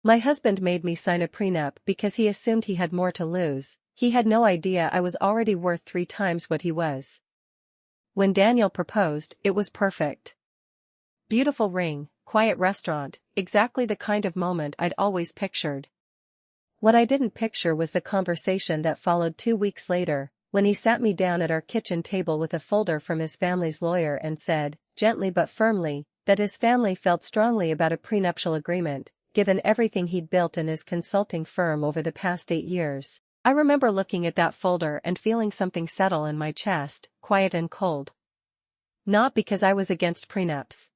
My husband made me sign a prenup because he assumed he had more to lose. He had no idea I was already worth 3 times what he was. When Daniel proposed, it was perfect. Beautiful ring, quiet restaurant, exactly the kind of moment I'd always pictured. What I didn't picture was the conversation that followed 2 weeks later, when he sat me down at our kitchen table with a folder from his family's lawyer and said, gently but firmly, that his family felt strongly about a prenuptial agreement, given everything he'd built in his consulting firm over the past 8 years. I remember looking at that folder and feeling something settle in my chest, quiet and cold. Not because I was against prenups.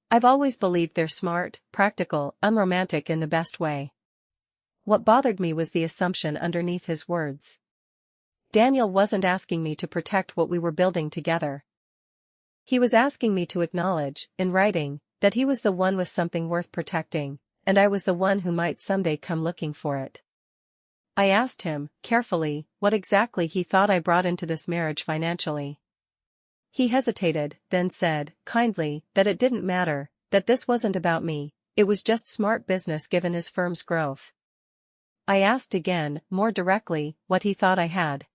I've always believed they're smart, practical, unromantic in the best way. What bothered me was the assumption underneath his words. Daniel wasn't asking me to protect what we were building together. He was asking me to acknowledge, in writing, that he was the one with something worth protecting, and I was the one who might someday come looking for it. I asked him, carefully, what exactly he thought I brought into this marriage financially. He hesitated, then said, kindly, that it didn't matter, that this wasn't about me, it was just smart business given his firm's growth. I asked again, more directly, what he thought I had.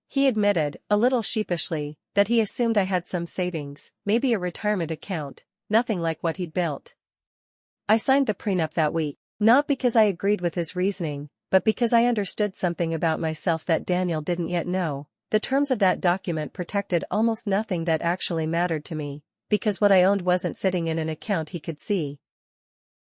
He admitted, a little sheepishly, that he assumed I had some savings, maybe a retirement account, nothing like what he'd built. I signed the prenup that week, not because I agreed with his reasoning, but because I understood something about myself that Daniel didn't yet know. The terms of that document protected almost nothing that actually mattered to me, because what I owned wasn't sitting in an account he could see.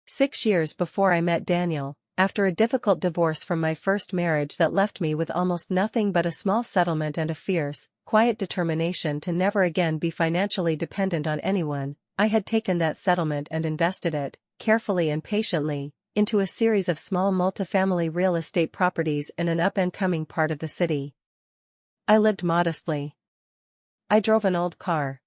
6 years before I met Daniel, after a difficult divorce from my first marriage that left me with almost nothing but a small settlement and a fierce, quiet determination to never again be financially dependent on anyone, I had taken that settlement and invested it, carefully and patiently, into a series of small multifamily real estate properties in an up-and-coming part of the city. I lived modestly. I drove an old car.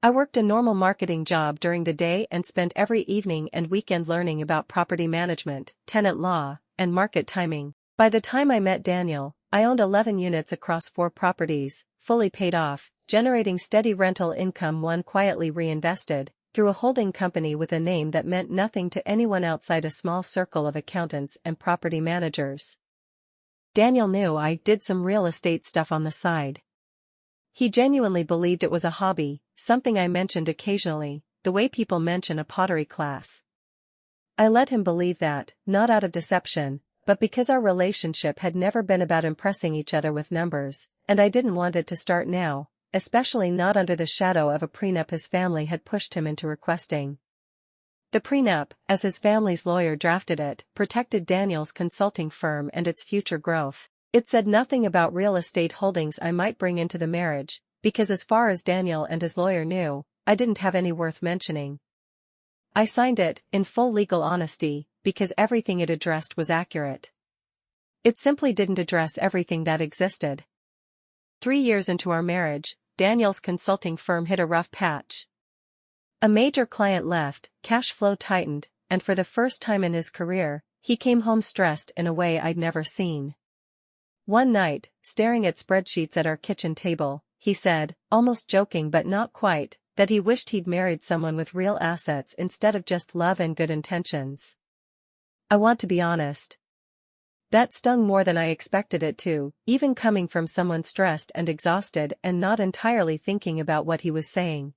I worked a normal marketing job during the day and spent every evening and weekend learning about property management, tenant law, and market timing. By the time I met Daniel, I owned 11 units across 4 properties, fully paid off, generating steady rental income one quietly reinvested, through a holding company with a name that meant nothing to anyone outside a small circle of accountants and property managers. Daniel knew I did some real estate stuff on the side. He genuinely believed it was a hobby, something I mentioned occasionally, the way people mention a pottery class. I let him believe that, not out of deception, but because our relationship had never been about impressing each other with numbers, and I didn't want it to start now, especially not under the shadow of a prenup his family had pushed him into requesting. The prenup, as his family's lawyer drafted it, protected Daniel's consulting firm and its future growth. It said nothing about real estate holdings I might bring into the marriage, because as far as Daniel and his lawyer knew, I didn't have any worth mentioning. I signed it, in full legal honesty, because everything it addressed was accurate. It simply didn't address everything that existed. 3 years into our marriage, Daniel's consulting firm hit a rough patch. A major client left, cash flow tightened, and for the first time in his career, he came home stressed in a way I'd never seen. One night, staring at spreadsheets at our kitchen table, he said, almost joking but not quite, that he wished he'd married someone with real assets instead of just love and good intentions. I want to be honest. That stung more than I expected it to, even coming from someone stressed and exhausted and not entirely thinking about what he was saying.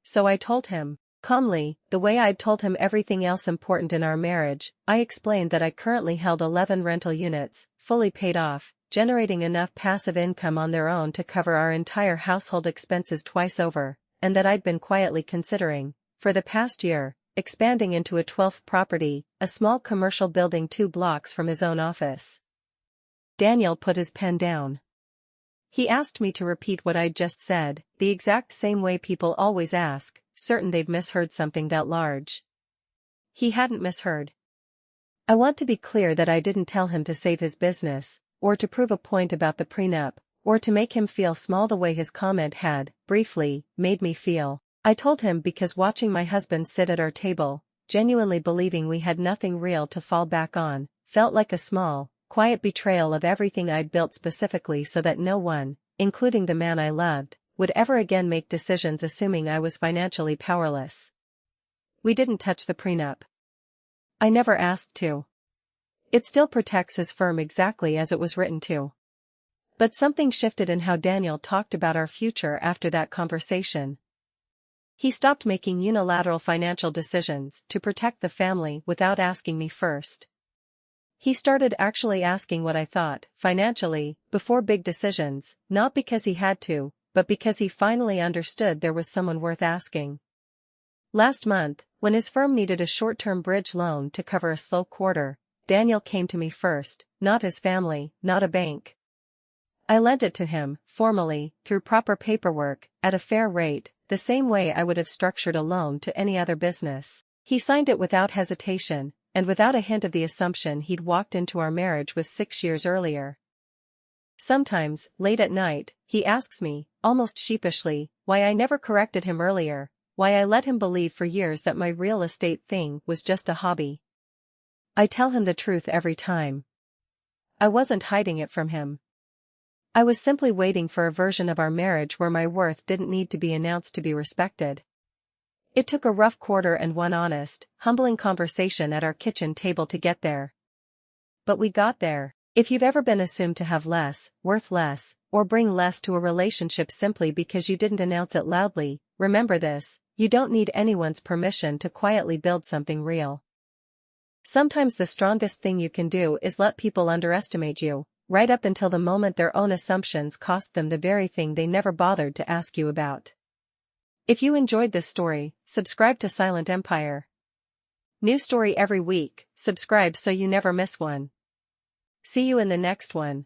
So I told him, calmly, the way I'd told him everything else important in our marriage. I explained that I currently held 11 rental units, fully paid off, generating enough passive income on their own to cover our entire household expenses twice over, and that I'd been quietly considering, for the past year, expanding into a 12th property, a small commercial building 2 blocks from his own office. Daniel put his pen down. He asked me to repeat what I'd just said, the exact same way people always ask, certain they've misheard something that large. He hadn't misheard. I want to be clear that I didn't tell him to save his business, or to prove a point about the prenup, or to make him feel small the way his comment had, briefly, made me feel. I told him because watching my husband sit at our table, genuinely believing we had nothing real to fall back on, felt like a small, quiet betrayal of everything I'd built specifically so that no one, including the man I loved, would ever again make decisions assuming I was financially powerless. We didn't touch the prenup. I never asked to. It still protects his firm exactly as it was written to. But something shifted in how Daniel talked about our future after that conversation. He stopped making unilateral financial decisions to protect the family without asking me first. He started actually asking what I thought, financially, before big decisions, not because he had to, but because he finally understood there was someone worth asking. Last month, when his firm needed a short-term bridge loan to cover a slow quarter, Daniel came to me first, not his family, not a bank. I lent it to him, formally, through proper paperwork, at a fair rate, the same way I would have structured a loan to any other business. He signed it without hesitation, and without a hint of the assumption he'd walked into our marriage with 6 years earlier. Sometimes, late at night, he asks me, almost sheepishly, why I never corrected him earlier, why I let him believe for years that my real estate thing was just a hobby. I tell him the truth every time. I wasn't hiding it from him. I was simply waiting for a version of our marriage where my worth didn't need to be announced to be respected. It took a rough quarter and one honest, humbling conversation at our kitchen table to get there. But we got there. If you've ever been assumed to have less, worth less, or bring less to a relationship simply because you didn't announce it loudly, remember this: you don't need anyone's permission to quietly build something real. Sometimes the strongest thing you can do is let people underestimate you, right up until the moment their own assumptions cost them the very thing they never bothered to ask you about. If you enjoyed this story, subscribe to Silent Empire. New story every week, subscribe so you never miss one. See you in the next one.